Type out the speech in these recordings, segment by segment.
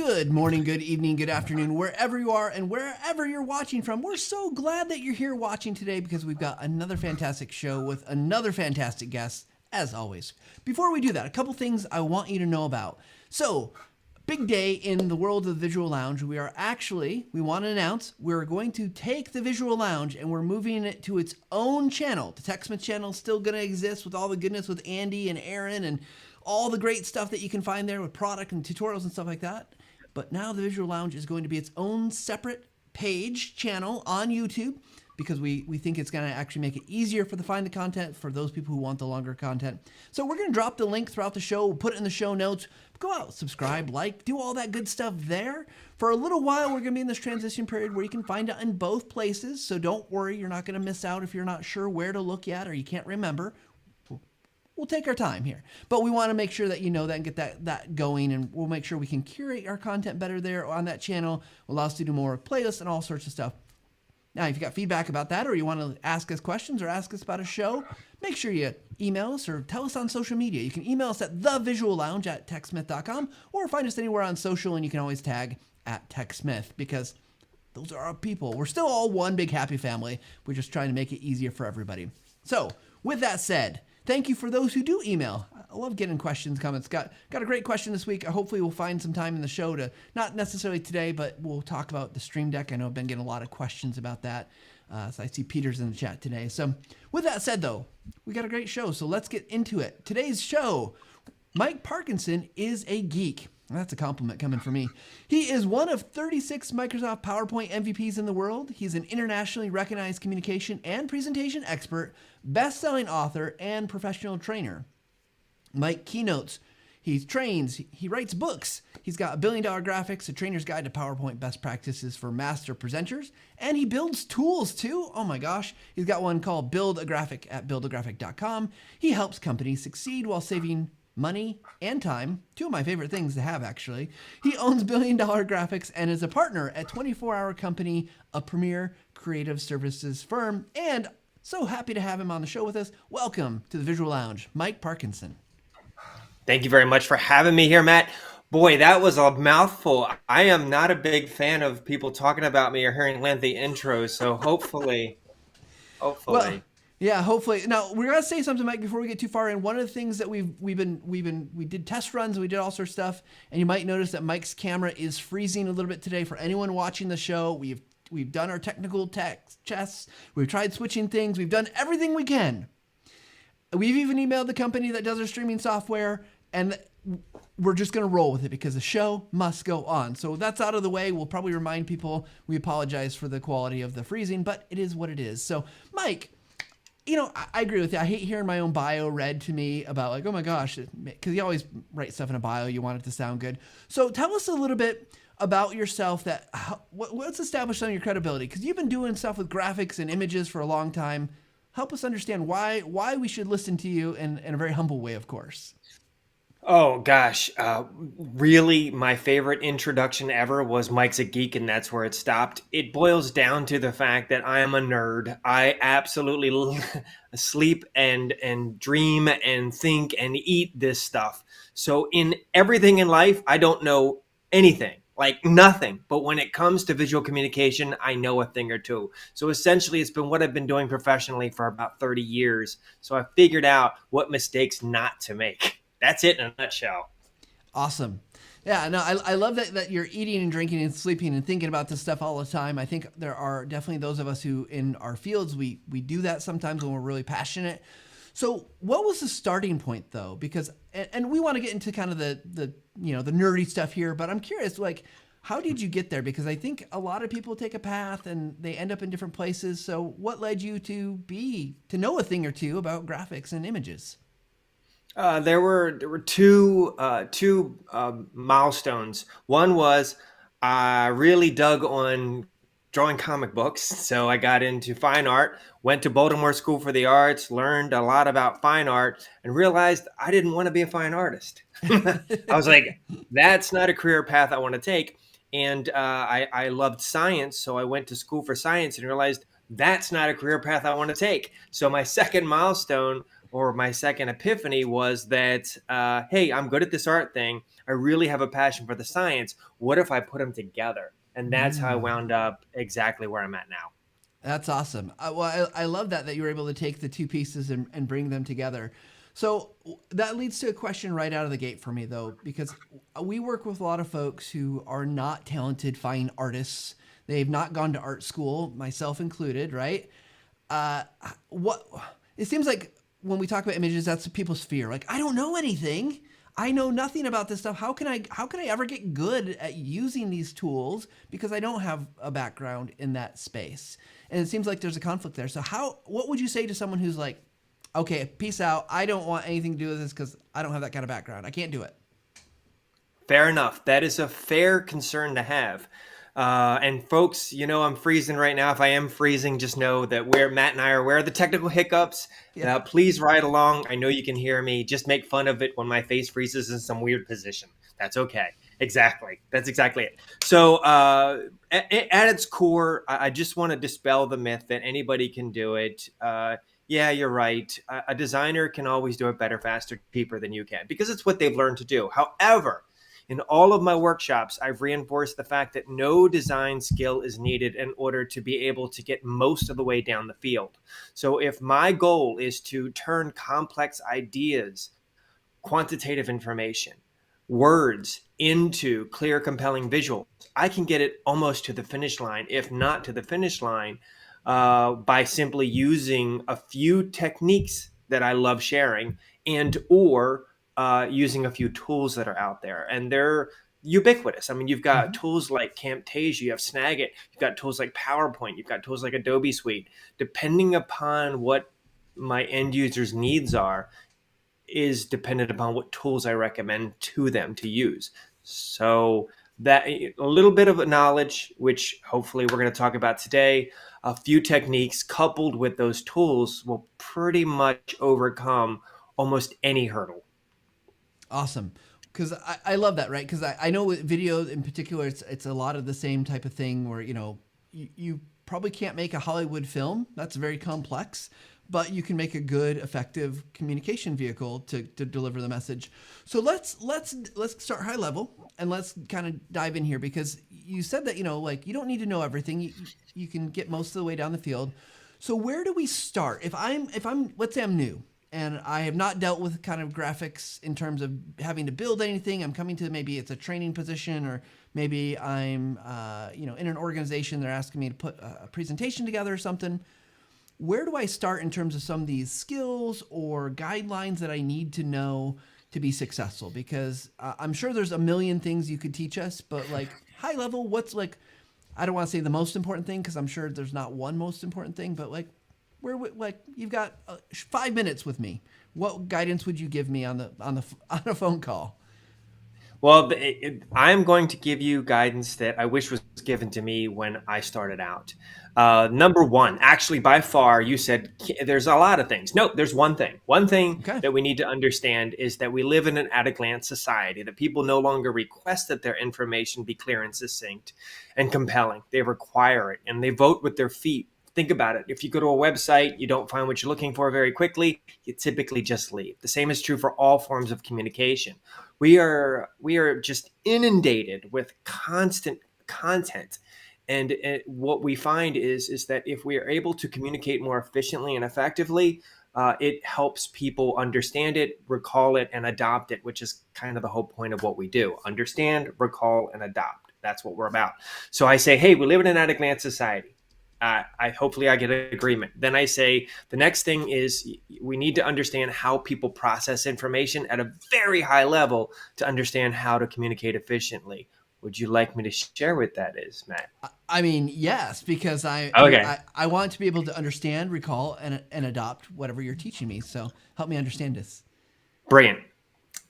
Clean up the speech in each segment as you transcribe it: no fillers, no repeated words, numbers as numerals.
Good morning, good evening, good afternoon, wherever you are and wherever you're watching from. We're so glad that you're here watching today because we've got another fantastic show with another fantastic guest, as always. Before we do that, a couple things I want you to know about. So, big day in the world of the Visual Lounge. We want to announce we're going to take the Visual Lounge and we're moving it to its own channel. The TechSmith channel is still going to exist with all the goodness with Andy and Aaron and all the great stuff that you can find there with product and tutorials and stuff like that. But now the Visual Lounge is going to be its own separate page channel on YouTube because we think it's going to actually make it easier to find the content for those people who want the longer content. So we're going to drop the link throughout the show. We'll put it in the show notes. Go out, subscribe, like, do all that good stuff there. For a little while, we're going to be in this transition period where you can find it in both places. So don't worry, you're not going to miss out if you're not sure where to look at or you can't remember. We'll take our time here, but we want to make sure that you know that and get that going, and we'll make sure we can curate our content better there on that channel. Will allow us to do more playlists and all sorts of stuff. Now, if you got feedback about that or you want to ask us questions or ask us about a show, make sure you email us or tell us on social media. You can email us at thevisuallounge@techsmith.com or find us anywhere on social, and you can always tag at TechSmith because those are our people. We're still all one big happy family. We're just trying to make it easier for everybody. So, with that said, thank you for those who do email. I love getting questions, comments. Got a great question this week. Hopefully we'll find some time in the show to, not necessarily today, but we'll talk about the Stream Deck. I know I've been getting a lot of questions about that. So I see Peter's in the chat today. So with that said, though, we got a great show. So let's get into it. Today's show, Mike Parkinson is a geek. That's a compliment coming from me. He is one of 36 Microsoft PowerPoint MVPs in the world. He's an internationally recognized communication and presentation expert, best-selling author, and professional trainer. Mike keynotes. He trains. He writes books. He's got $1 Billion Graphics, a trainer's guide to PowerPoint best practices for master presenters, and he builds tools too. Oh my gosh. He's got one called Build a Graphic at buildagraphic.com. He helps companies succeed while saving money and time, two of my favorite things to have, actually. He owns $1 Billion Graphics and is a partner at 24 Hour Company, a premier creative services firm. And so happy to have him on the show with us. Welcome to the Visual Lounge, Mike Parkinson. Thank you very much for having me here, Matt. Boy, that was a mouthful. I am not a big fan of people talking about me or hearing lengthy intros, so hopefully. Well, yeah, hopefully. Now we're gonna say something, Mike, before we get too far in. One of the things that we did test runs, and we did all sorts of stuff, and you might notice that Mike's camera is freezing a little bit today. For anyone watching the show, we've done our technical tests. We've tried switching things. We've done everything we can. We've even emailed the company that does our streaming software, and we're just going to roll with it because the show must go on. So that's out of the way. We'll probably remind people we apologize for the quality of the freezing, but it is what it is. So, Mike, you know, I agree with you. I hate hearing my own bio read to me about like, oh my gosh, because you always write stuff in a bio. You want it to sound good. So tell us a little bit about yourself, what's established on your credibility, because you've been doing stuff with graphics and images for a long time. Help us understand why we should listen to you in a very humble way, of course. Oh gosh, really my favorite introduction ever was Mike's a Geek, and that's where it stopped. It boils down to the fact that I am a nerd. I absolutely sleep and dream and think and eat this stuff. So in everything in life, I don't know anything. Like nothing. But when it comes to visual communication, I know a thing or two. So essentially, it's been what I've been doing professionally for about 30 years. So I figured out what mistakes not to make. That's it in a nutshell. Awesome. Yeah, no, I love that you're eating and drinking and sleeping and thinking about this stuff all the time. I think there are definitely those of us who in our fields, we do that sometimes when we're really passionate. So what was the starting point though? Because, and we want to get into kind of the nerdy stuff here, but I'm curious, like, how did you get there? Because I think a lot of people take a path and they end up in different places. So what led you to know a thing or two about graphics and images? There were two milestones. One was I really dug on drawing comic books. So I got into fine art, went to Baltimore School for the Arts, learned a lot about fine art, and realized I didn't want to be a fine artist. I was like, that's not a career path I want to take. And I loved science, so I went to school for science and realized that's not a career path I want to take. So my second milestone or my second epiphany was that, hey, I'm good at this art thing. I really have a passion for the science. What if I put them together? And that's how I wound up exactly where I'm at now. That's awesome. I love that you were able to take the two pieces and bring them together. So that leads to a question right out of the gate for me, though, because we work with a lot of folks who are not talented, fine artists. They've not gone to art school, myself included, right? Uh, what it seems like when we talk about images, that's people's fear. Like, I don't know anything. I know nothing about this stuff. How can I ever get good at using these tools because I don't have a background in that space? And it seems like there's a conflict there. So what would you say to someone who's like, okay, peace out. I don't want anything to do with this because I don't have that kind of background. I can't do it. Fair enough. That is a fair concern to have. And folks, I'm freezing right now. If I am freezing, just know that Matt and I are aware of the technical hiccups. Yeah. Please ride along. I know you can hear me. Just make fun of it when my face freezes in some weird position. That's okay. Exactly. That's exactly it. So at its core, I just want to dispel the myth that anybody can do it. Yeah, you're right. A designer can always do it better, faster, cheaper than you can because it's what they've learned to do. However, in all of my workshops, I've reinforced the fact that no design skill is needed in order to be able to get most of the way down the field. So if my goal is to turn complex ideas, quantitative information, words into clear, compelling visuals, I can get it almost to the finish line, if not to the finish line, by simply using a few techniques that I love sharing or using a few tools that are out there. And they're ubiquitous. I mean, you've got tools like Camtasia, you have Snagit, you've got tools like PowerPoint, you've got tools like Adobe Suite. Depending upon what my end users' needs are, is dependent upon what tools I recommend to them to use. So that a little bit of knowledge, which hopefully we're going to talk about today, a few techniques coupled with those tools will pretty much overcome almost any hurdle. Awesome. Because I love that, right? Because I know with video in particular, it's a lot of the same type of thing where, you probably can't make a Hollywood film. That's very complex. But you can make a good, effective communication vehicle to deliver the message. So let's start high level and let's kind of dive in here because you said that, like you don't need to know everything. You can get most of the way down the field. So where do we start? If I'm let's say I'm new and I have not dealt with kind of graphics in terms of having to build anything. I'm coming to maybe it's a training position or maybe I'm in an organization. They're asking me to put a presentation together or something. Where do I start in terms of some of these skills or guidelines that I need to know to be successful? Because I'm sure there's a million things you could teach us, but like high level, what's like, I don't want to say the most important thing because I'm sure there's not one most important thing, but like, you've got 5 minutes with me. What guidance would you give me on a phone call? Well, I'm going to give you guidance that I wish was given to me when I started out. Number one, actually, by far, you said there's a lot of things. No, there's one thing. One thing Okay. that we need to understand is that we live in an at-a-glance society, that people no longer request that their information be clear and succinct and compelling. They require it, and they vote with their feet. Think about it. If you go to a website, you don't find what you're looking for very quickly, you typically just leave. The same is true for all forms of communication. We are just inundated with constant content. And what we find is that if we are able to communicate more efficiently and effectively, it helps people understand it, recall it, and adopt it, which is kind of the whole point of what we do. Understand, recall, and adopt. That's what we're about. So I say, hey, we live in an at-a-glance society. Hopefully I get an agreement. Then I say the next thing is we need to understand how people process information at a very high level to understand how to communicate efficiently. Would you like me to share what that is, Matt? I mean, yes, because Okay. I want to be able to understand, recall, and adopt whatever you're teaching me. So help me understand this. Brilliant.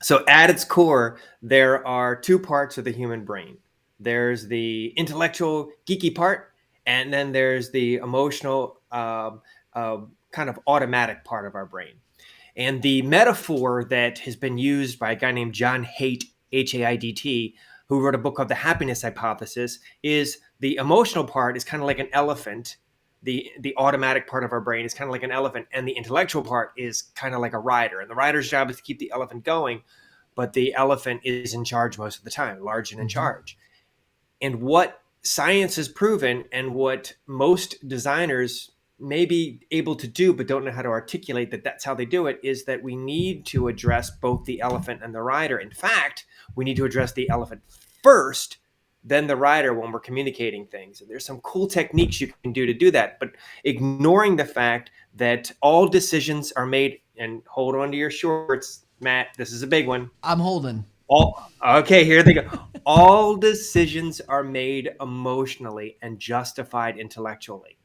So at its core, there are two parts of the human brain. There's the intellectual, geeky part, and then there's the emotional, kind of automatic part of our brain. And the metaphor that has been used by a guy named John Haidt, Haidt, who wrote a book called The Happiness Hypothesis, is the emotional part is kind of like an elephant the automatic part of our brain is kind of like an elephant, and the intellectual part is kind of like a rider. And the rider's job is to keep the elephant going, but the elephant is in charge most of the time, large and in charge. And what science has proven, and what most designers may be able to do but don't know how to articulate that that's how they do it, is that we need to address both the elephant and the rider. In fact, we need to address the elephant first, then the rider, when we're communicating things. And there's some cool techniques you can do to do that, but ignoring the fact that all decisions are made, and hold on to your shorts, Matt, this is a big one. I'm holding. Okay, here they go. All decisions are made emotionally and justified intellectually.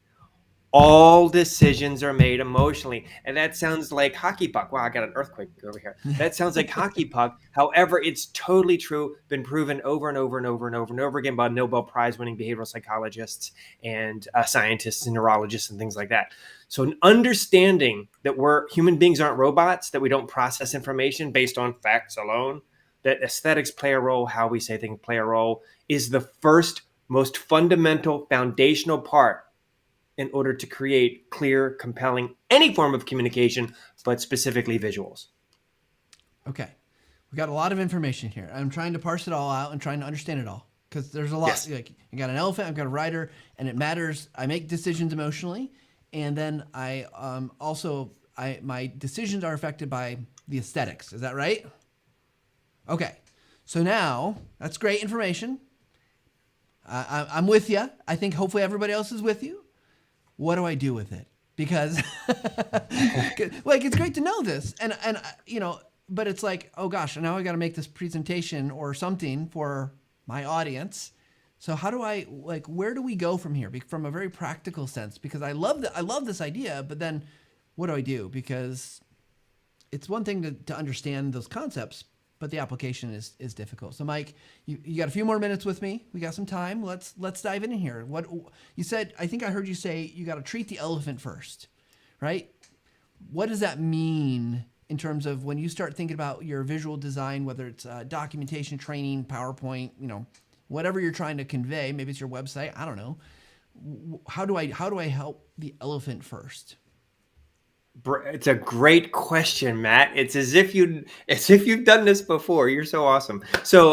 All decisions are made emotionally. And that sounds like hockey puck. Wow, I got an earthquake over here. That sounds like hockey puck. However, it's totally true, been proven over and over and over and over and over again by Nobel Prize winning behavioral psychologists and scientists and neurologists and things like that. So an understanding that human beings aren't robots, that we don't process information based on facts alone, that aesthetics play a role, how we say things play a role, is the first, most fundamental, foundational part in order to create clear, compelling, any form of communication, but specifically visuals. Okay. We got a lot of information here. I'm trying to parse it all out and trying to understand it all, because there's a lot. Yes. Like, I got an elephant, I've got a rider, and it matters. I make decisions emotionally, and then my decisions are affected by the aesthetics. Is that right? Okay. So now, that's great information. I'm with you. I think hopefully everybody else is with you. What do I do with it? Because like, it's great to know this, and but it's like, oh gosh, now I got to make this presentation or something for my audience. So how do I, where do we go from here? From a very practical sense, because I love this idea, but then what do I do? Because it's one thing to understand those concepts, but the application is difficult. So Mike, you got a few more minutes with me. We got some time. Let's dive in here. What you said, I think I heard you say you got to treat the elephant first, right? What does that mean in terms of when you start thinking about your visual design, whether it's documentation, training, PowerPoint, whatever you're trying to convey, maybe it's your website, I don't know. How do I help the elephant first? It's a great question, Matt. It's as if you've done this before. You're so awesome. So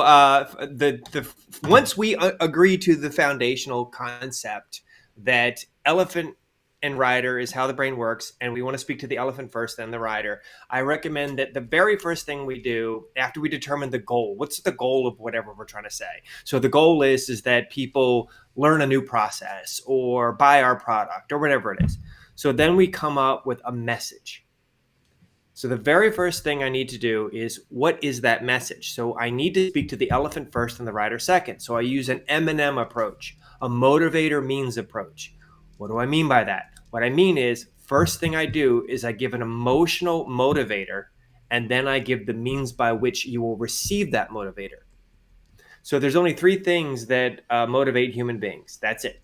once we agree to the foundational concept that elephant and rider is how the brain works, and we want to speak to the elephant first, then the rider, I recommend that the very first thing we do after we determine the goal, what's the goal of whatever we're trying to say? So the goal is that people learn a new process or buy our product or whatever it is. So then we come up with a message. So the very first thing I need to do is, what is that message? So I need to speak to the elephant first and the rider second. So I use an M&M approach, a motivator means approach. What do I mean by that? What I mean is, first thing I do is I give an emotional motivator, and then I give the means by which you will receive that motivator. So there's only three things that motivate human beings. That's it.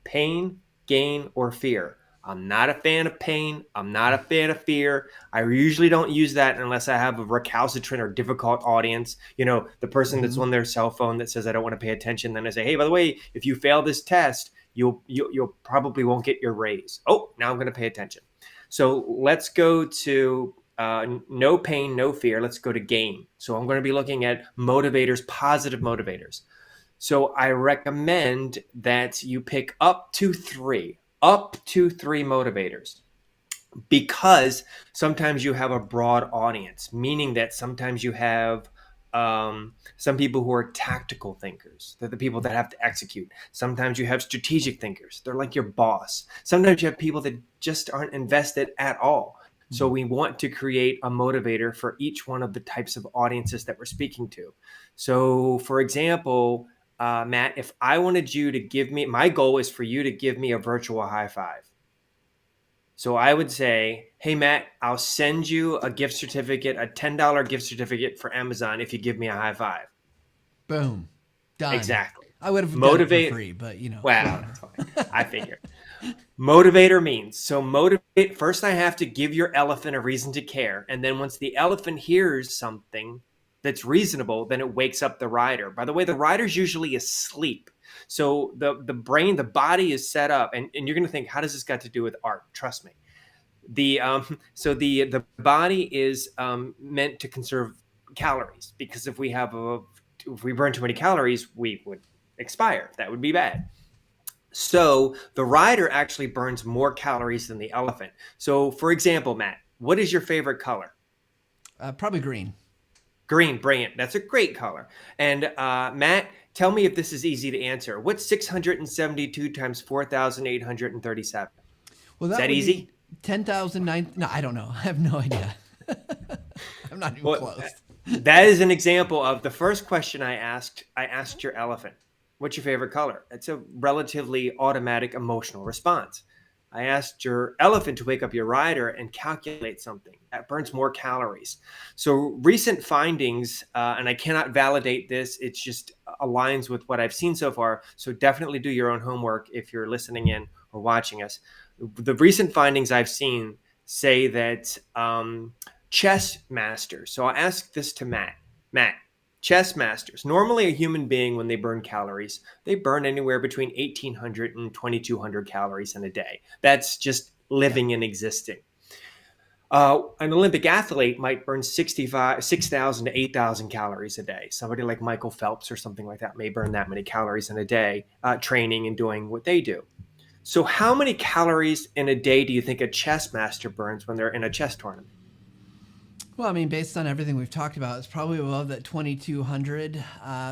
Pain, gain, or fear. I'm not a fan of pain. I'm not a fan of fear. I usually don't use that unless I have a recalcitrant or difficult audience. The person that's on their cell phone that says, I don't want to pay attention. Then I say, hey, by the way, if you fail this test, you'll probably won't get your raise. Oh, now I'm going to pay attention. So let's go to no pain, no fear. Let's go to gain. So I'm going to be looking at motivators, positive motivators. So I recommend that you pick up to three motivators, because sometimes you have a broad audience, meaning that sometimes you have some people who are tactical thinkers. They're the people that have to execute. Sometimes you have strategic thinkers. They're like your boss. Sometimes you have people that just aren't invested at all. So we want to create a motivator for each one of the types of audiences that we're speaking to. So for example, Matt, if I wanted you to give me, my goal is for you to give me a virtual high five. So I would say, hey, Matt, I'll send you a gift certificate, a $10 gift certificate for Amazon if you give me a high five. Boom. Done. Exactly. I would have done it for free, but Wow. That's fine. I figure. Motivator means, so motivate, first I have to give your elephant a reason to care. And then once the elephant hears something, that's reasonable, then it wakes up the rider. By the way, the rider's usually asleep. So the brain, the body is set up, and you're going to think, how does this got to do with art? Trust me. The body is meant to conserve calories, because if we burn too many calories, we would expire. That would be bad. So the rider actually burns more calories than the elephant. So, for example, Matt, what is your favorite color? Probably green. Green, brilliant. That's a great color. And Matt, tell me if this is easy to answer. What's 672 times 4,837? Well, Is that easy? 10,009. No, I don't know. I have no idea. I'm not even close. That is an example of the first question I asked your elephant, what's your favorite color? It's a relatively automatic emotional response. I asked your elephant to wake up your rider and calculate something that burns more calories. So recent findings, and I cannot validate this, it just aligns with what I've seen so far. So definitely do your own homework if you're listening in or watching us. The recent findings I've seen say that chess masters. So I'll ask this to Matt. Matt, chess masters. Normally a human being, when they burn calories, they burn anywhere between 1,800 and 2,200 calories in a day. That's just living and existing. An Olympic athlete might burn 6,000 to 8,000 calories a day. Somebody like Michael Phelps or something like that may burn that many calories in a day, training and doing what they do. So how many calories in a day do you think a chess master burns when they're in a chess tournament? Well, I mean, based on everything we've talked about, it's probably above that 2,200.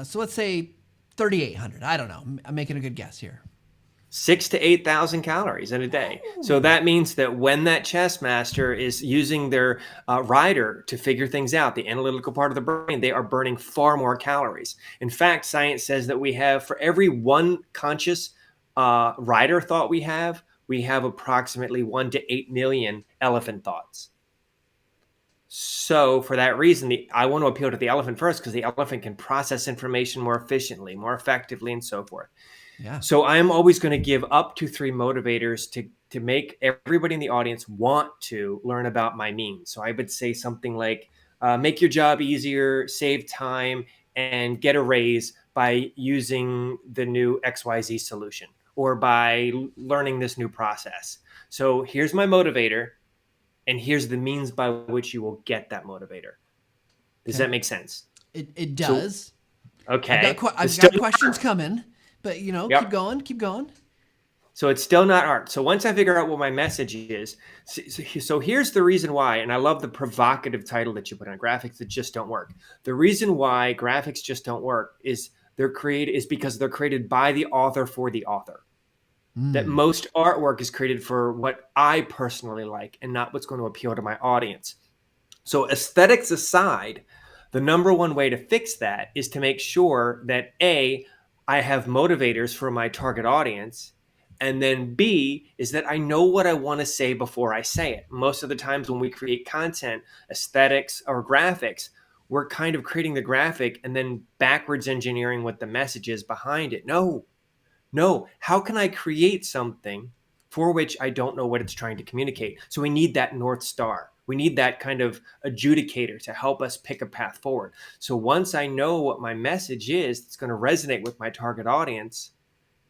So let's say 3,800. I don't know. I'm making a good guess here. 6,000 to 8,000 calories in a day. So that means that when that chess master is using their rider to figure things out, the analytical part of the brain, they are burning far more calories. In fact, science says that we have, for every one conscious rider thought we have approximately 1 to 8 million elephant thoughts. So for that reason, I want to appeal to the elephant first, because the elephant can process information more efficiently, more effectively, and so forth. Yeah. So I'm always going to give up to 3 motivators to make everybody in the audience want to learn about my means. So I would say something like, make your job easier, save time, and get a raise by using the new XYZ solution, or by learning this new process. So here's my motivator, and here's the means by which you will get that motivator. Does that make sense? It does. So, okay. I've got questions coming, but Yep. keep going. So it's still not art. So once I figure out what my message is, so here's the reason why, and I love the provocative title that you put on graphics that just don't work. The reason why graphics just don't work is because they're created by the author for the author. That most artwork is created for what I personally like and not what's going to appeal to my audience. So aesthetics aside, the number one way to fix that is to make sure that A, I have motivators for my target audience, and then B, is that I know what I want to say before I say it. Most of the times when we create content, aesthetics or graphics, we're kind of creating the graphic and then backwards engineering what the message is behind it. No, how can I create something for which I don't know what it's trying to communicate? So we need that North Star. We need that kind of adjudicator to help us pick a path forward. So once I know what my message is that's going to resonate with my target audience,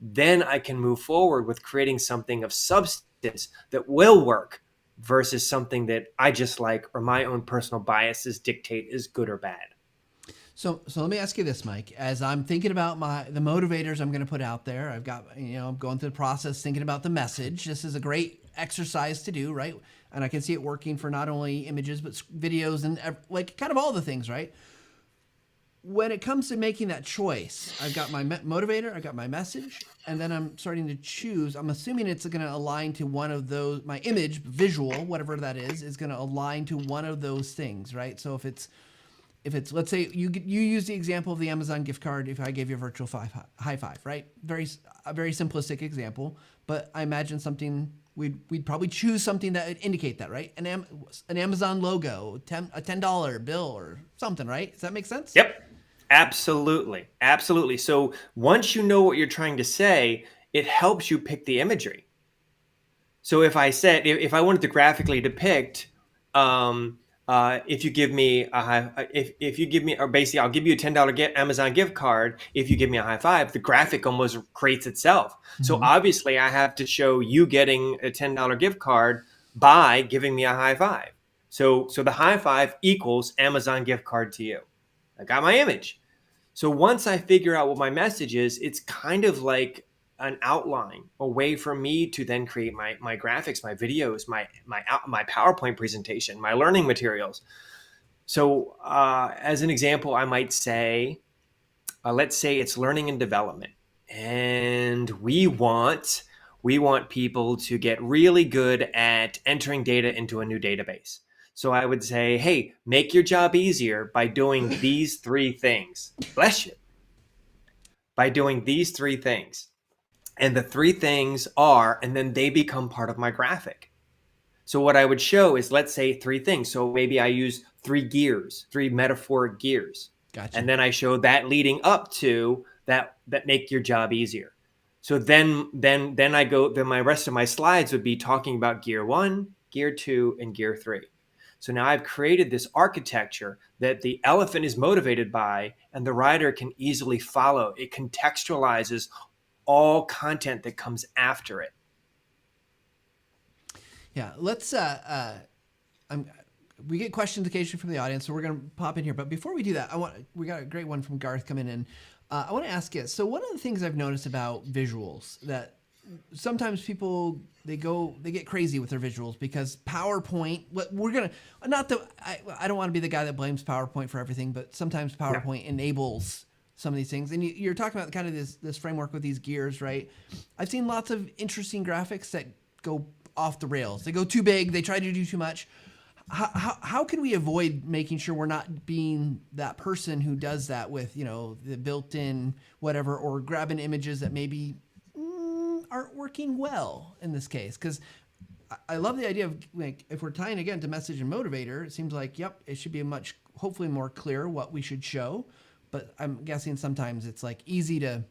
then I can move forward with creating something of substance that will work versus something that I just like or my own personal biases dictate is good or bad. So let me ask you this, Mike. As I'm thinking about the motivators I'm going to put out there, I've got, I'm going through the process thinking about the message. This is a great exercise to do, right? And I can see it working for not only images, but videos and like kind of all the things, right? When it comes to making that choice, I've got my motivator, I've got my message, and then I'm starting to choose. I'm assuming it's going to align to one of those, my image, visual, whatever that is going to align to one of those things, right? So if it's, let's say you use the example of the Amazon gift card. If I gave you a virtual high five, right? A very simplistic example, but I imagine something we'd probably choose something that would indicate that, right? An Amazon logo, a $10 bill or something, right? Does that make sense? Yep, absolutely. So once you know what you're trying to say, it helps you pick the imagery. So if I wanted to graphically depict if you give me a high, if you give me, or basically I'll give you a $10 Amazon gift card. If you give me a high five, the graphic almost creates itself. So obviously I have to show you getting a $10 gift card by giving me a high five. So the high five equals Amazon gift card to you. I got my image. So once I figure out what my message is, it's kind of like an outline, a way for me to then create my graphics, my videos, my PowerPoint presentation, my learning materials. So as an example, I might say, let's say it's learning and development, and we want people to get really good at entering data into a new database. So I would say, hey, make your job easier by doing these three things. Bless you. By doing these three things. And the three things are, and then they become part of my graphic. So what I would show is, let's say, three things. So maybe I use three gears, three metaphoric gears. Gotcha. And then I show that leading up to that make your job easier. So then my rest of my slides would be talking about gear 1, gear 2, and gear 3. So now I've created this architecture that the elephant is motivated by, and the rider can easily follow. It contextualizes all content that comes after it. Yeah, let's we get questions occasionally from the audience, so we're going to pop in here. But before we do that, we got a great one from Garth coming in. I want to ask you, so one of the things I've noticed about visuals, that sometimes people, they get crazy with their visuals because PowerPoint, I don't want to be the guy that blames PowerPoint for everything, but sometimes PowerPoint enables some of these things. And you're talking about kind of this framework with these gears, right? I've seen lots of interesting graphics that go off the rails. They go too big. They try to do too much. How can we avoid making sure we're not being that person who does that with, the built-in whatever, or grabbing images that maybe aren't working well in this case? Because I love the idea of, like, if we're tying again to message and motivator, it seems like, it should be hopefully more clear what we should show. But I'm guessing sometimes it's like easy to,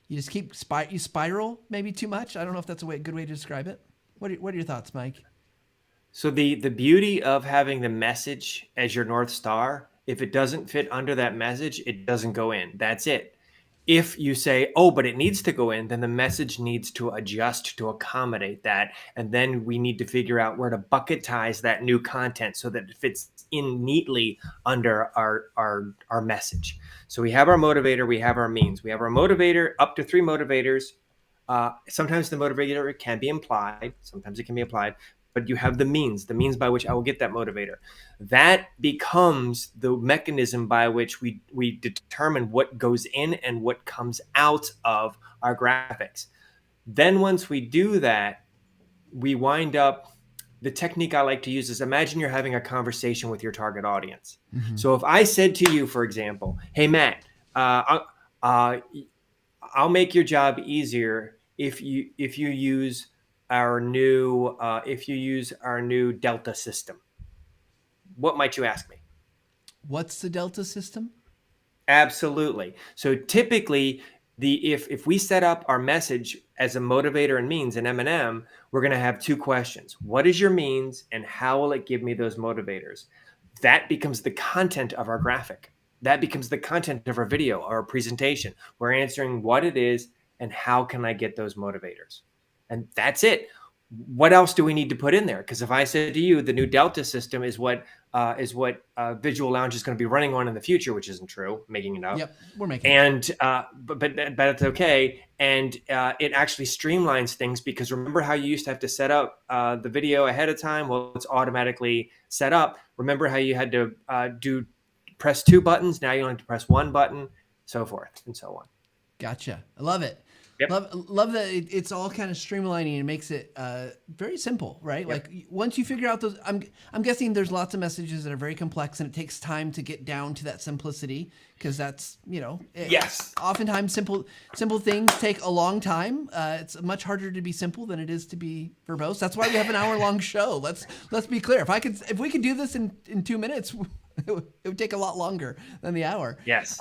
you just you spiral maybe too much. I don't know if that's a good way to describe it. What are your thoughts, Mike? So the beauty of having the message as your North Star, if it doesn't fit under that message, it doesn't go in. That's it. If you say, oh, but it needs to go in, then the message needs to adjust to accommodate that. And then we need to figure out where to bucketize that new content so that it fits in neatly under our message. So we have our motivator, we have our means. We have our motivator, up to 3 motivators. Sometimes the motivator can be implied. Sometimes it can be applied. But you have the means by which I will get that motivator. That becomes the mechanism by which we determine what goes in and what comes out of our graphics. Then once we do that, we wind up, the technique I like to use is, imagine you're having a conversation with your target audience. Mm-hmm. So if I said to you, for example, hey, Matt, I'll make your job easier if you use our new Delta system. What might you ask me? What's the Delta system? Absolutely. So typically, if we set up our message as a motivator and means in M&M, we're going to have 2 questions. What is your means, and how will it give me those motivators? That becomes the content of our graphic. That becomes the content of our video or our presentation. We're answering what it is and how can I get those motivators. And that's it. What else do we need to put in there? Because if I said to you, the new Delta system is what Visual Lounge is going to be running on in the future, which isn't true, making it up. Yep, we're making it up. But it's okay. And it actually streamlines things, because remember how you used to have to set up the video ahead of time? Well, it's automatically set up. Remember how you had to press 2 buttons? Now you only have to press 1 button, so forth and so on. Gotcha. I love it. Yep. Love that it's all kind of streamlining and makes it very simple, right? Yep. Like once you figure out those, I'm guessing there's lots of messages that are very complex, and it takes time to get down to that simplicity, because that's, yes. Oftentimes simple things take a long time. It's much harder to be simple than it is to be verbose. That's why we have an hour-long show. Let's be clear. If we could do this in 2 minutes, It would take a lot longer than the hour. Yes.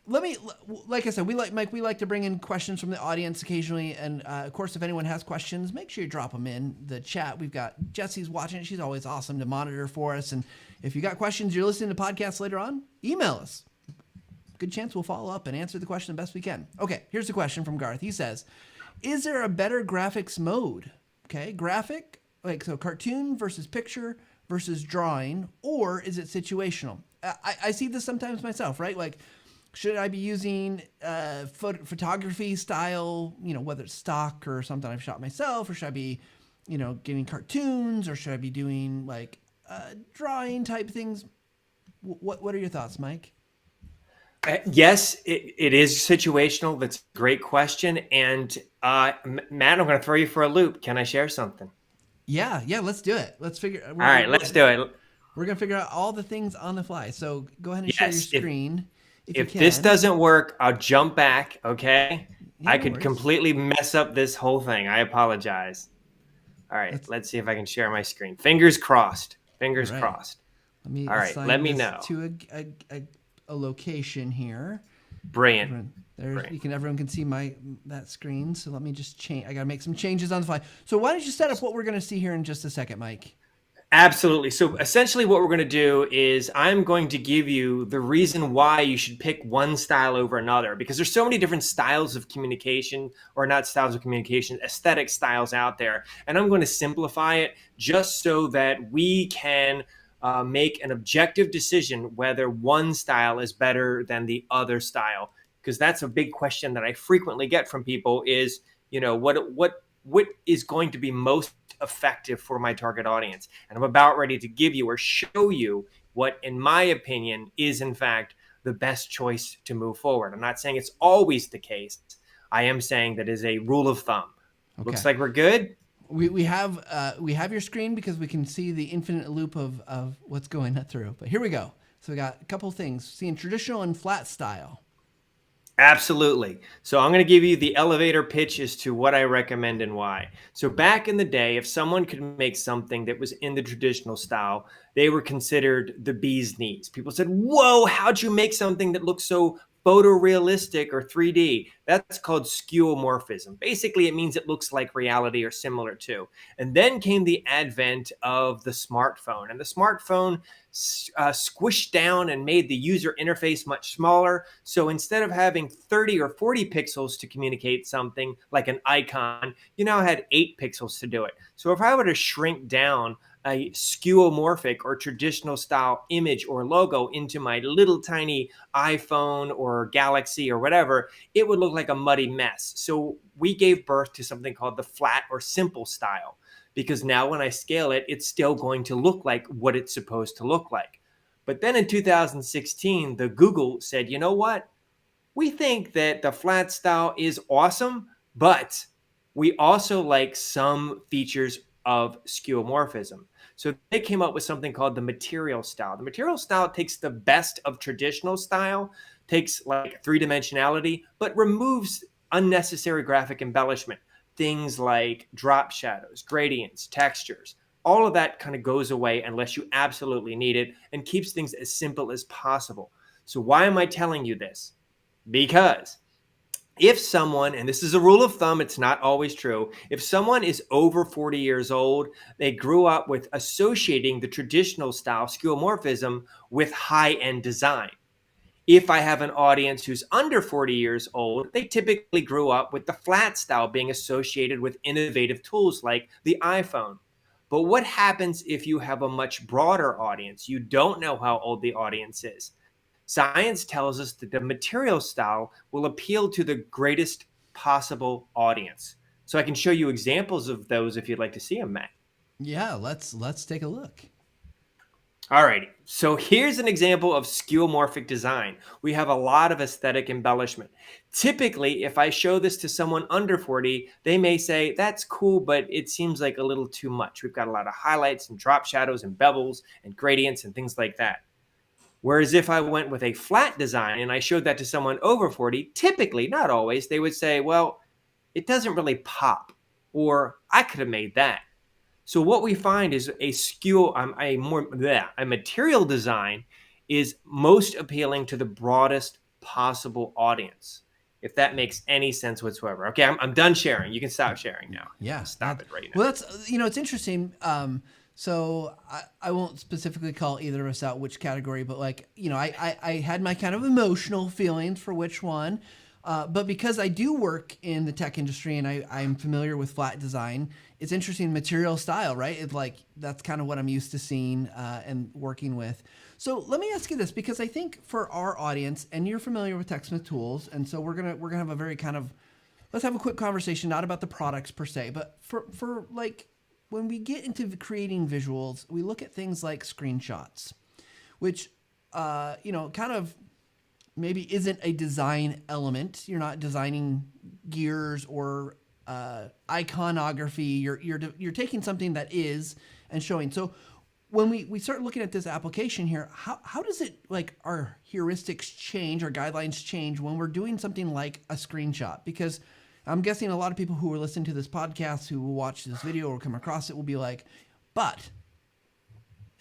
Like I said, Mike, we like to bring in questions from the audience occasionally. And of course, if anyone has questions, make sure you drop them in the chat. We've got Jesse's watching it. She's always awesome to monitor for us. And if you got questions, you're listening to podcasts later on, email us. Good chance we'll follow up and answer the question the best we can. Okay, here's the question from Garth. He says, is there a better graphics mode? Okay, graphic, like so cartoon versus picture versus drawing, or is it situational? I see this sometimes myself, right? Like, should I be using photography style, whether it's stock or something I've shot myself, or should I be, getting cartoons, or should I be doing like drawing type things? What are your thoughts, Mike? Yes, it is situational. That's a great question. And Matt, I'm going to throw you for a loop. Can I share something? Yeah, let's do it. Let's figure. All right, let's do it. We're going to figure out all the things on the fly. So go ahead and share your screen. If this doesn't work, I'll jump back, okay? Yeah, I could completely mess up this whole thing. I apologize. All right, let's see if I can share my screen. Fingers crossed. Fingers crossed. All right, let me know. To a location here. Brilliant. Everyone can see that screen. So let me just change. I got to make some changes on the fly. So why don't you set up what we're going to see here in just a second, Mike? Absolutely. So essentially what we're going to do is I'm going to give you the reason why you should pick one style over another, because there's so many different styles of communication, or not styles of communication, aesthetic styles out there. And I'm going to simplify it just so that we can make an objective decision whether one style is better than the other style. Because that's a big question that I frequently get from people is, what is going to be most effective for my target audience? And I'm about ready to give you or show you what, in my opinion, is in fact the best choice to move forward. I'm not saying it's always the case. I am saying that is a rule of thumb. Okay. Looks like we're good. We have your screen because we can see the infinite loop of what's going through. But here we go. So we got a couple things. Seeing traditional and flat style. Absolutely. So I'm going to give you the elevator pitch as to what I recommend and why. So back in the day, if someone could make something that was in the traditional style, they were considered the bee's knees. People said, whoa, how'd you make something that looks so photorealistic or 3D? That's called skeuomorphism. Basically, it means it looks like reality or similar to. And then came the advent of the smartphone. And the smartphone squished down and made the user interface much smaller. So instead of having 30 or 40 pixels to communicate something like an icon, you now had 8 pixels to do it. So if I were to shrink down a skeuomorphic or traditional style image or logo into my little tiny iPhone or Galaxy or whatever, it would look like a muddy mess. So we gave birth to something called the flat or simple style, because now when I scale it, it's still going to look like what it's supposed to look like. But then in 2016, the Google said, you know what? We think that the flat style is awesome, but we also like some features of skeuomorphism. So they came up with something called the material style. The material style takes the best of traditional style, takes like three-dimensionality, but removes unnecessary graphic embellishment. Things like drop shadows, gradients, textures, all of that kind of goes away unless you absolutely need it, and keeps things as simple as possible. So why am I telling you this? Because if someone, and this is a rule of thumb, it's not always true, if someone is over 40 years old, they grew up with associating the traditional style skeuomorphism with high-end design. If I have an audience who's under 40 years old, they typically grew up with the flat style being associated with innovative tools like the iPhone. But what happens if you have a much broader audience? You don't know how old the audience is. Science tells us that the material style will appeal to the greatest possible audience. So I can show you examples of those if you'd like to see them, Matt. Yeah, let's take a look. All righty. So here's an example of skeuomorphic design. We have a lot of aesthetic embellishment. Typically, if I show this to someone under 40, they may say, that's cool, but it seems like a little too much. We've got a lot of highlights and drop shadows and bevels and gradients and things like that. Whereas if I went with a flat design and I showed that to someone over 40, typically, not always, they would say, well, it doesn't really pop, or I could have made that. So what we find is a material design is most appealing to the broadest possible audience, if that makes any sense whatsoever. Okay, I'm done sharing. You can stop sharing now. Yeah. Stop it right now. Well, that's, it's interesting. So I won't specifically call either of us out which category, but like, I had my kind of emotional feelings for which one. But because I do work in the tech industry and I'm familiar with flat design, it's interesting material style, right? It's like, that's kind of what I'm used to seeing and working with. So let me ask you this, because I think for our audience, and you're familiar with TechSmith tools, and so we're gonna have a very kind of, let's have a quick conversation, not about the products per se, but for like, when we get into creating visuals, we look at things like screenshots, which, kind of maybe isn't a design element. You're not designing gears or iconography. You're taking something that is and showing. So when we start looking at this application here, how does it, like, our heuristics change, our guidelines change when we're doing something like a screenshot? Because I'm guessing a lot of people who are listening to this podcast, who will watch this video or come across it, will be like, but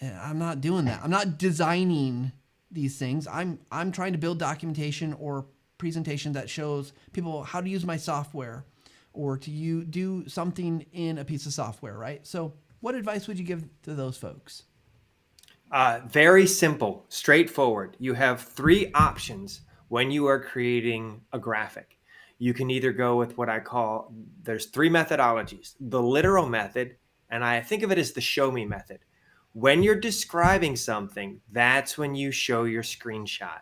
I'm not doing that. I'm not designing these things. I'm trying to build documentation or presentation that shows people how to use my software or to do something in a piece of software, right? So what advice would you give to those folks? Very simple, straightforward. You have 3 options when you are creating a graphic. You can either go with what I call, there's 3 methodologies: the literal method, and I think of it as the show me method. When you're describing something, that's when you show your screenshot.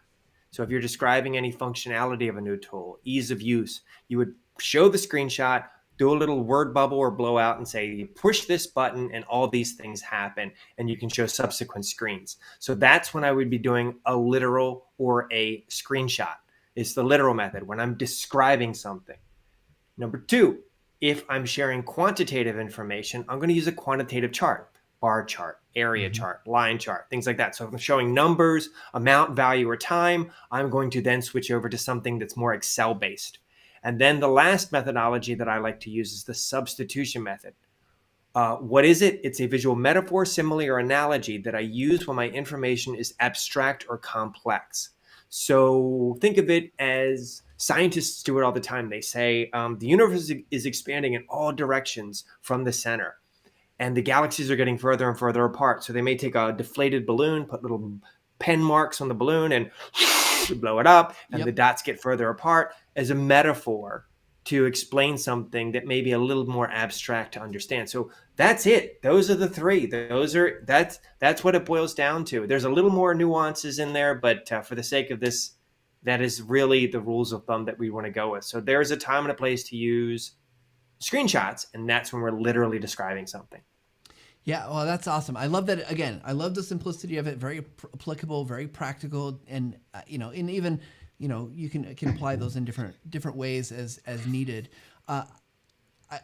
So if you're describing any functionality of a new tool, ease of use, you would show the screenshot, do a little word bubble or blowout and say, you push this button and all these things happen, and you can show subsequent screens. So that's when I would be doing a literal or a screenshot. It's the literal method when I'm describing something. Number 2, if I'm sharing quantitative information, I'm going to use a quantitative chart, bar chart, area chart, line chart, things like that. So if I'm showing numbers, amount, value, or time, I'm going to then switch over to something that's more Excel based. And then the last methodology that I like to use is the substitution method. What is it? It's a visual metaphor, simile, or analogy that I use when my information is abstract or complex. So think of it as scientists do it all the time. They say the universe is expanding in all directions from the center, and the galaxies are getting further and further apart. So they may take a deflated balloon, put little pen marks on the balloon, and blow it up, and the dots get further apart as a metaphor to explain something that may be a little more abstract to understand. So that's it. Those are the 3. That's what it boils down to. There's a little more nuances in there, but for the sake of this, that is really the rules of thumb that we want to go with. So there's a time and a place to use screenshots, and that's when we're literally describing something. Yeah, well, that's awesome. I love that. Again, I love the simplicity of it. Very applicable, very practical, and and even you can apply those in different ways as needed. I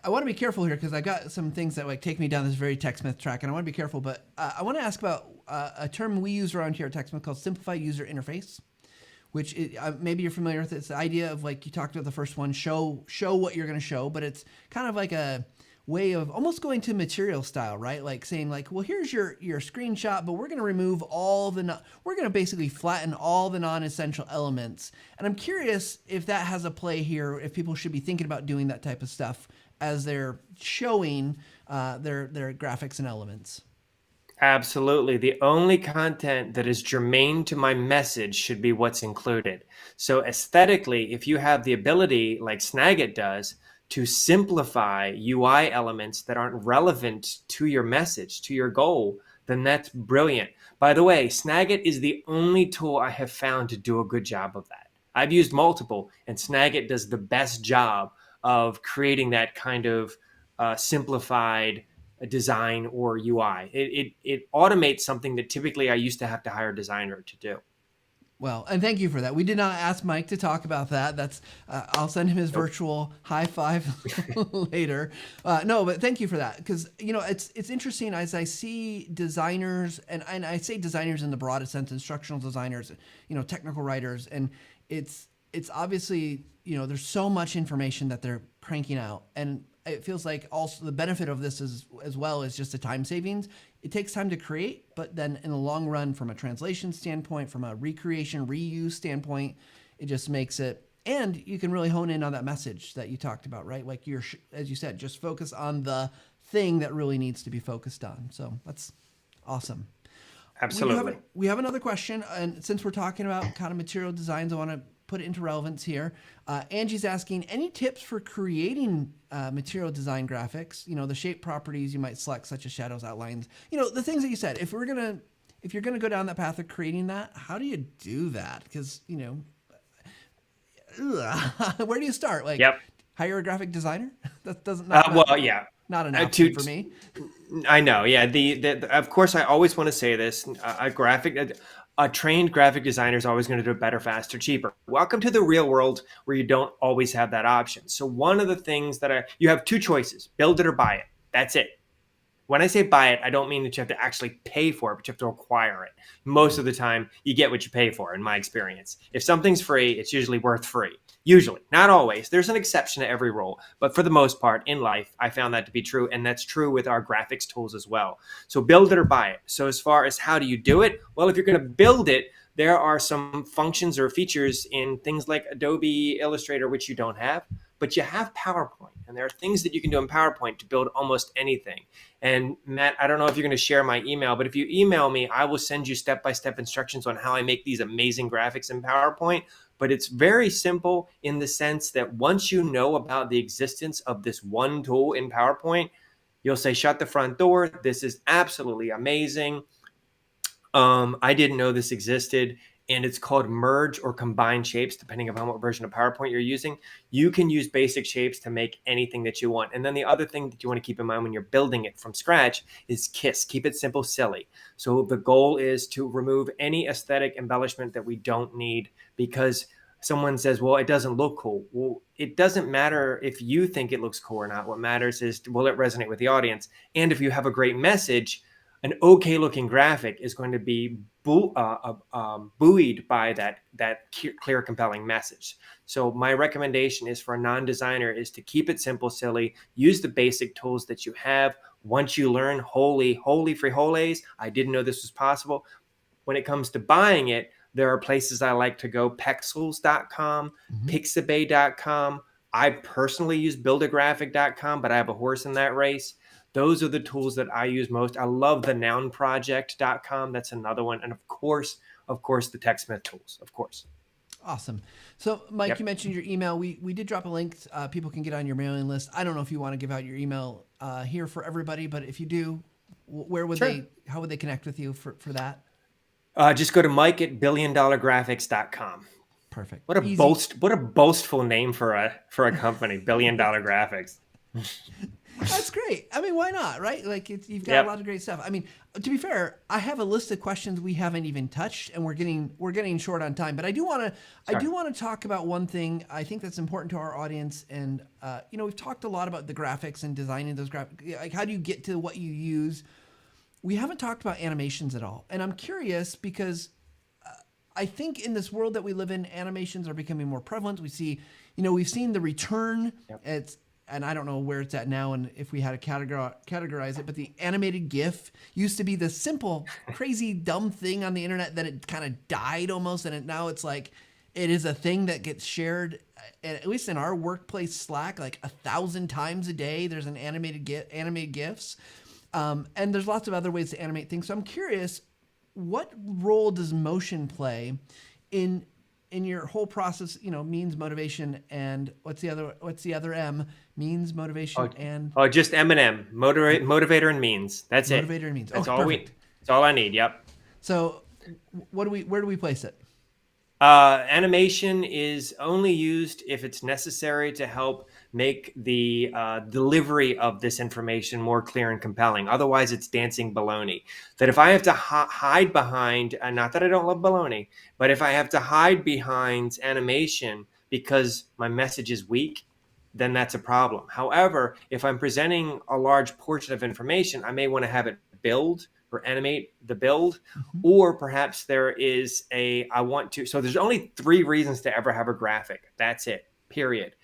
want to be careful here because I got some things that like take me down this very TechSmith track, and I want to be careful. But I want to ask about a term we use around here at TechSmith called Simplified User Interface, which maybe you're familiar with. It's the idea of, like you talked about the first one, show what you're going to show, but it's kind of like a way of almost going to material style, right? Like saying like, well, here's your screenshot, but we're going to remove we're going to basically flatten all the non-essential elements. And I'm curious if that has a play here, if people should be thinking about doing that type of stuff as they're showing their graphics and elements. Absolutely. The only content that is germane to my message should be what's included. So aesthetically, if you have the ability, like Snagit does, to simplify UI elements that aren't relevant to your message, to your goal, then that's brilliant. By the way, Snagit is the only tool I have found to do a good job of that. I've used multiple, and Snagit does the best job of creating that kind of simplified design or UI. It automates something that typically I used to have to hire a designer to do. Well, and thank you for that. We did not ask Mike to talk about that. That's I'll send him his virtual high five later. No, but thank you for that, because it's interesting as I see designers, and I say designers in the broadest sense, instructional designers, technical writers, and it's obviously there's so much information that they're cranking out, and it feels like also the benefit of this is as well as just the time savings it takes time to create, but then in the long run, from a translation standpoint, from a recreation, reuse standpoint, it just makes it, and you can really hone in on that message that you talked about, right? Like as you said, just focus on the thing that really needs to be focused on. So that's awesome. Absolutely. We have another question, and since we're talking about kind of material designs, I want to put it into relevance here. Angie's asking, any tips for creating material design graphics? You know, the shape properties you might select, such as shadows, outlines. You know, the things that you said. If you're gonna go down that path of creating that, how do you do that? Because where do you start? Like, Yep. hire a graphic designer? That doesn't. Well, yeah. Not an option for me. I know. Yeah. Of course, I always want to say this. A trained graphic designer is always going to do it better, faster, cheaper. Welcome to the real world where you don't always have that option. So one of the things you have two choices: build it or buy it. That's it. When I say buy it, I don't mean that you have to actually pay for it, but you have to acquire it. Most of the time, you get what you pay for, in my experience. If something's free, it's usually worth free. Usually, not always. There's an exception to every rule. But for the most part, in life, I found that to be true. And that's true with our graphics tools as well. So build it or buy it. So as far as how do you do it? Well, if you're going to build it, there are some functions or features in things like Adobe Illustrator, which you don't have, but you have PowerPoint. And there are things that you can do in PowerPoint to build almost anything. And Matt, I don't know if you're going to share my email, but if you email me, I will send you step-by-step instructions on how I make these amazing graphics in PowerPoint. But it's very simple in the sense that once you know about the existence of this one tool in PowerPoint, you'll say, shut the front door. This is absolutely amazing. I didn't know this existed. And it's called merge or combine shapes, depending upon what version of PowerPoint you're using. You can use basic shapes to make anything that you want. And then the other thing that you want to keep in mind when you're building it from scratch is KISS. Keep it simple, silly. So the goal is to remove any aesthetic embellishment that we don't need, because someone says, well, it doesn't look cool. Well, it doesn't matter if you think it looks cool or not. What matters is, will it resonate with the audience? And if you have a great message, an okay looking graphic is going to be buoyed by that clear, compelling message. So my recommendation is for a non-designer is to keep it simple, silly, use the basic tools that you have. Once you learn, holy frijoles, I didn't know this was possible. When it comes to buying it, there are places I like to go, pexels.com, pixabay.com. I personally use buildagraphic.com, but I have a horse in that race. Those are the tools that I use most. I love the nounproject.com. That's another one. And of course, the TechSmith tools, of course. Awesome. So Mike, You mentioned your email. We did drop a link. People can get on your mailing list. I don't know if you want to give out your email here for everybody, but if you do, where would how would they connect with you for that? Just go to mike@billiondollargraphics.com. Perfect. What a boastful name for a company, $1 Billion Graphics. That's great. I mean, why not, right? Like, you've got a lot of great stuff. I mean, to be fair, I have a list of questions we haven't even touched, and we're getting short on time. But I do want to talk about one thing I think that's important to our audience. And we've talked a lot about the graphics and designing those graphics. Like, how do you get to what you use? We haven't talked about animations at all, and I'm curious because I think in this world that we live in, animations are becoming more prevalent. We've seen the return. And I don't know where it's at now and if we had to categorize it, but the animated GIF used to be the simple, crazy, dumb thing on the internet that it kind of died almost. And now it's like, it is a thing that gets shared, at least in our workplace Slack, like 1,000 times a day. There's an animated GIFs. And there's lots of other ways to animate things. So I'm curious, what role does motion play in your whole process? Means, motivation, and what's the other M? Means, motivation, and just M&M, motivator and means. That's it. Motivator and means. That's all perfect. That's all I need. Yep. So, where do we place it? Animation is only used if it's necessary to help make the delivery of this information more clear and compelling. Otherwise, it's dancing baloney. That if I have to hide behind, not that I don't love baloney, but if I have to hide behind animation because my message is weak, then that's a problem. However, if I'm presenting a large portion of information, I may want to have it build or animate the build, or perhaps there is so there's only 3 reasons to ever have a graphic. That's it, period.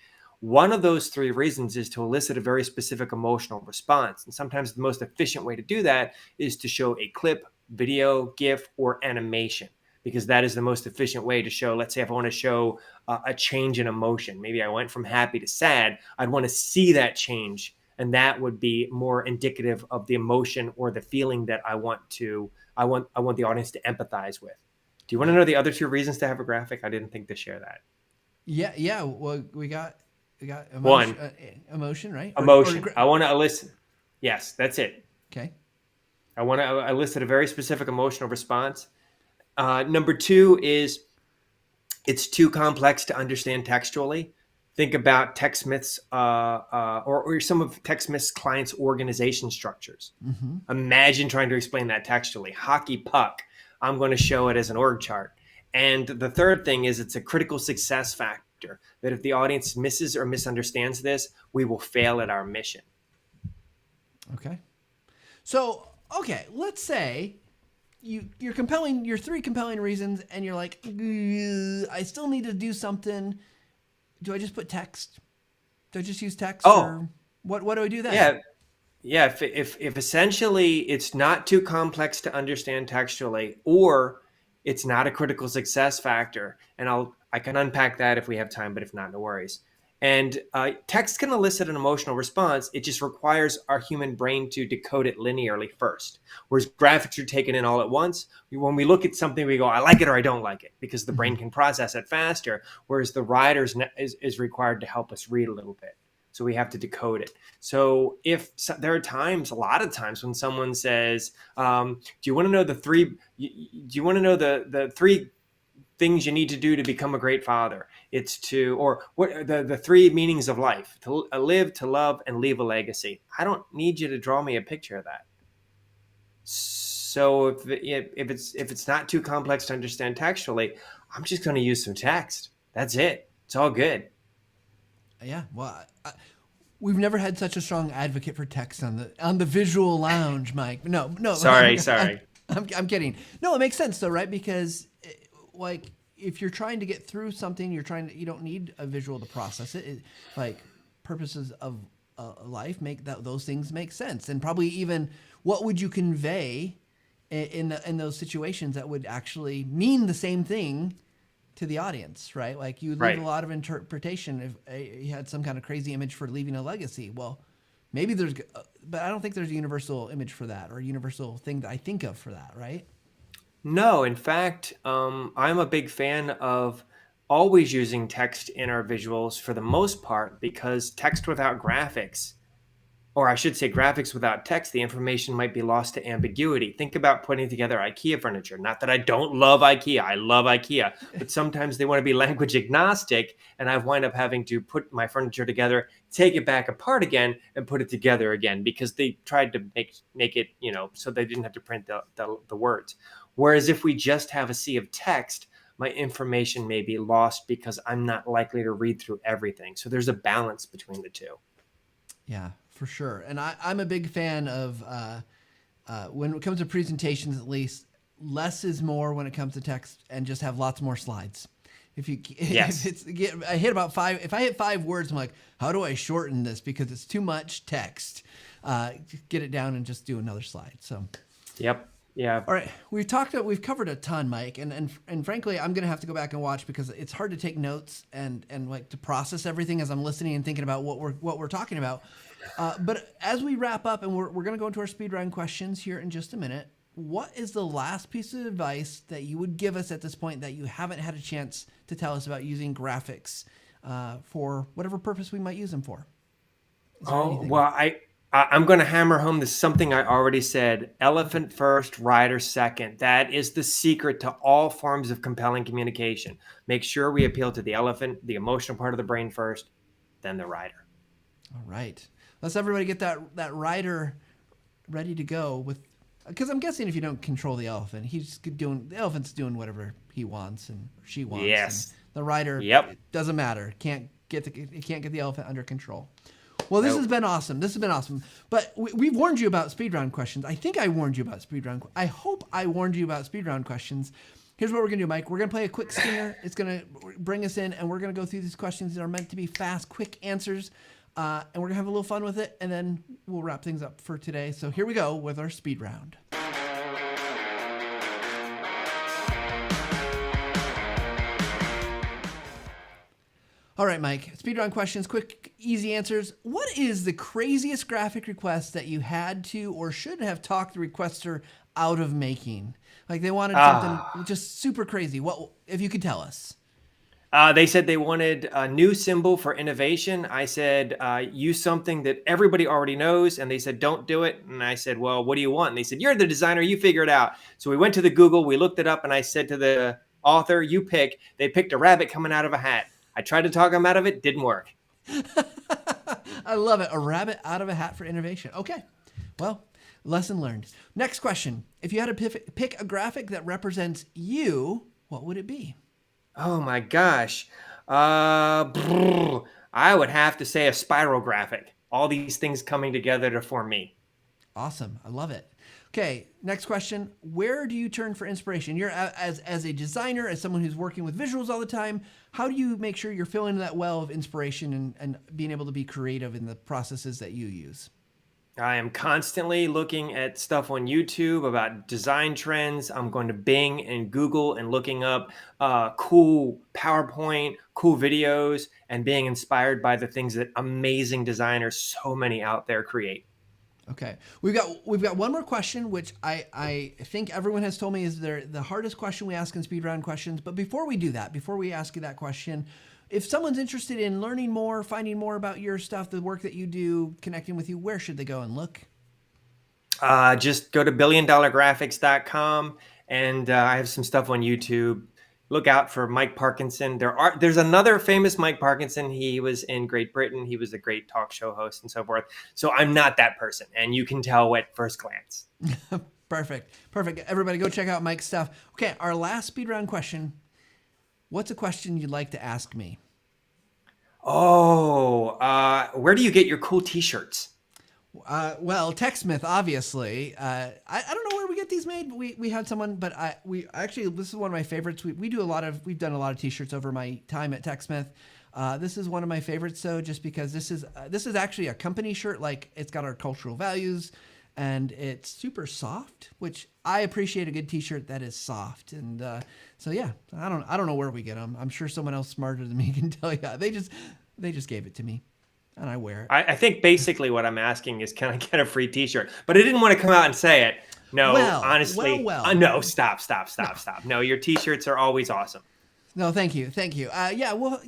One of those three reasons is to elicit a very specific emotional response. And sometimes the most efficient way to do that is to show a clip, video, GIF, or animation, because that is the most efficient way to show. Let's say if I want to show a change in emotion, maybe I went from happy to sad, I'd want to see that change. And that would be more indicative of the emotion or the feeling that I want the audience to empathize with. Do you want to know the other two reasons to have a graphic? I didn't think to share that. Yeah. Well, we got emotion, One, emotion, right? emotion. I want to elicit. Yes, that's it. Okay. I want to elicit a very specific emotional response. Number two is it's too complex to understand textually. Think about TechSmith's or some of TechSmith's clients' organization structures. Mm-hmm. Imagine trying to explain that textually. Hockey puck. I'm going to show it as an org chart. And the third thing is it's a critical success factor that if the audience misses or misunderstands this, we will fail at our mission. Okay. So, let's say you're compelling your three compelling reasons and you're like, I still need to do something. Do I just put text? Do I just use text? Or what do I do then? Yeah. If essentially it's not too complex to understand textually, or it's not a critical success factor, and I can unpack that if we have time, but if not, no worries. And text can elicit an emotional response. It just requires our human brain to decode it linearly first. Whereas graphics are taken in all at once. When we look at something, we go, I like it or I don't like it, because the brain can process it faster. Whereas the writer is required to help us read a little bit. So we have to decode it. So there are a lot of times when someone says, do you want to know the three things you need to do to become a great father? It's or what the three meanings of life: to live, to love, and leave a legacy. I don't need you to draw me a picture of that. So if it's not too complex to understand textually, I'm just going to use some text. That's it. It's all good. Yeah. Well, we've never had such a strong advocate for text on the visual lounge, Mike. No. Sorry. I'm kidding. No, it makes sense though, right? Because like if you're trying to get through something, you don't need a visual to process it. Like purposes of life make those things make sense, and probably even what would you convey in those situations that would actually mean the same thing to the audience, right? Like you leave a lot of interpretation if you had some kind of crazy image for leaving a legacy. Well, maybe but I don't think there's a universal image for that or a universal thing that I think of for that, right? No, in fact, I'm a big fan of always using text in our visuals for the most part, because text without graphics, or I should say graphics without text, the information might be lost to ambiguity. Think about putting together IKEA furniture. Not that I don't love IKEA. I love IKEA. But sometimes they want to be language agnostic, and I've wind up having to put my furniture together, take it back apart again, and put it together again, because they tried to make it, so they didn't have to print the words. Whereas if we just have a sea of text, my information may be lost because I'm not likely to read through everything. So there's a balance between the two. Yeah, for sure. And I'm a big fan of, when it comes to presentations, at least, less is more when it comes to text, and just have lots more slides. If I hit 5 words, I'm like, how do I shorten this? Because it's too much text. Get it down and just do another slide. So. Yep. Yeah. All right. We've covered a ton, Mike, and frankly, I'm going to have to go back and watch, because it's hard to take notes and like to process everything as I'm listening and thinking about what we're talking about. But as we wrap up, and we're going to go into our speed round questions here in just a minute, what is the last piece of advice that you would give us at this point that you haven't had a chance to tell us about using graphics for whatever purpose we might use them for? Well, I'm going to hammer home this something I already said. Elephant first, rider second. That is the secret to all forms of compelling communication. Make sure we appeal to the elephant, the emotional part of the brain first, then the rider. All right. Let's everybody get that rider ready to go because I'm guessing if you don't control the elephant, the elephant's doing whatever he wants and she wants. Yes. And the rider, it doesn't matter. It can't get the elephant under control. Well, this has been awesome. But we've warned you about speed round questions. I think I warned you about speed round. I hope I warned you about speed round questions. Here's what we're going to do, Mike. We're going to play a quick stinger. It's going to bring us in, and we're going to go through these questions that are meant to be fast, quick answers. And we're going to have a little fun with it, and then we'll wrap things up for today. So here we go with our speed round. All right, Mike, speed round questions, quick, easy answers. What is the craziest graphic request that you had to or should have talked the requester out of making? Like they wanted something just super crazy. What, if you could tell us? They said they wanted a new symbol for innovation. I said, use something that everybody already knows. And they said, don't do it. And I said, well, what do you want? And they said, you're the designer. You figure it out. So we went to the Google. We looked it up. And I said to the author, you pick. They picked a rabbit coming out of a hat. I tried to talk them out of it. Didn't work. I love it. A rabbit out of a hat for innovation. Okay. Well, lesson learned. Next question. If you had to pick a graphic that represents you, what would it be? Oh my gosh. I would have to say a spiral graphic. All these things coming together to form me. Awesome. I love it. Okay, next question. Where do you turn for inspiration? You're as a designer, as someone who's working with visuals all the time, how do you make sure you're filling that well of inspiration and being able to be creative in the processes that you use? I am constantly looking at stuff on YouTube about design trends. I'm going to Bing and Google and looking up cool PowerPoint, cool videos, and being inspired by the things that amazing designers, so many out there, create. Okay, we've got one more question, which I think everyone has told me is the hardest question we ask in speed round questions. But before we do that, before we ask you that question, if someone's interested in learning more, finding more about your stuff, the work that you do, connecting with you, where should they go and look? Just go to billiondollargraphics.com, and I have some stuff on YouTube. Look out for Mike Parkinson. There's another famous Mike Parkinson. He was in Great Britain. He was a great talk show host and so forth. So I'm not that person, and you can tell at first glance. Perfect. Everybody go check out Mike's stuff. Okay, our last speed round question. What's a question you'd like to ask me? Where do you get your cool t-shirts? Well, TechSmith, obviously. I don't know where we get these made, but we had someone, but this is one of my favorites. We've done a lot of t-shirts over my time at TechSmith. This is one of my favorites, though, just because this is actually a company shirt. Like, it's got our cultural values, and it's super soft, which I appreciate a good t-shirt that is soft. And so yeah, I don't know where we get them. I'm sure someone else smarter than me can tell you. They just gave it to me, and I wear it. I think basically what I'm asking is, can I get a free t-shirt? But I didn't want to come out and say it. No, honestly. No, stop. No, your t-shirts are always awesome. No, thank you. Yeah, well,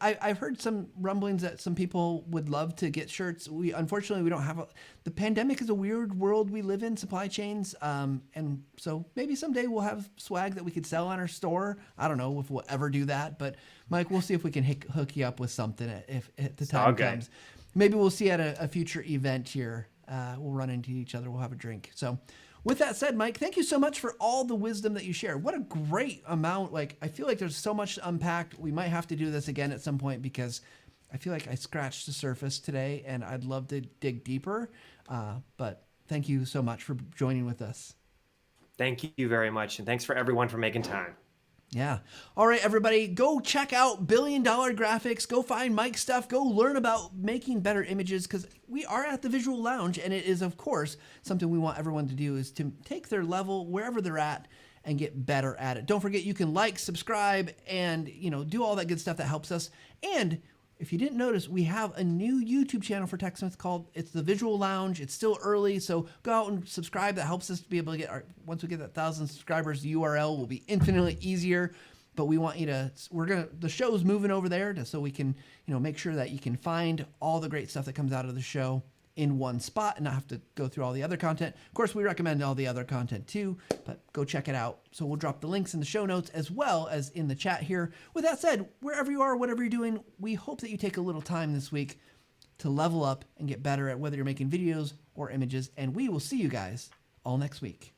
I've heard some rumblings that some people would love to get shirts. Unfortunately, we don't have the pandemic is a weird world we live in, supply chains. And so maybe someday we'll have swag that we could sell on our store. I don't know if we'll ever do that, but Mike, we'll see if we can hook you up with something if the time comes. Maybe we'll see at a future event here. We'll run into each other. We'll have a drink. So with that said, Mike, thank you so much for all the wisdom that you share. What a great amount. I feel like there's so much to unpack. We might have to do this again at some point because I feel like I scratched the surface today and I'd love to dig deeper. But thank you so much for joining with us. Thank you very much. And thanks for everyone for making time. Yeah. All right, everybody, go check out Billion Dollar Graphics. Go find Mike's stuff. Go learn about making better images because we are at the Visual Lounge, and it is, of course, something we want everyone to do is to take their level wherever they're at and get better at it. Don't forget, you can like, subscribe, and do all that good stuff that helps us. And if you didn't notice, we have a new YouTube channel for TechSmith called It's the Visual Lounge. It's still early, so go out and subscribe. That helps us to be able to get once we get that 1,000 subscribers, the URL will be infinitely easier. But we want you to, the show's moving over there so we can, make sure that you can find all the great stuff that comes out of the show in one spot and not have to go through all the other content. Of course, we recommend all the other content too, but go check it out. So we'll drop the links in the show notes as well as in the chat here. With that said, wherever you are, whatever you're doing, we hope that you take a little time this week to level up and get better at whether you're making videos or images. And we will see you guys all next week.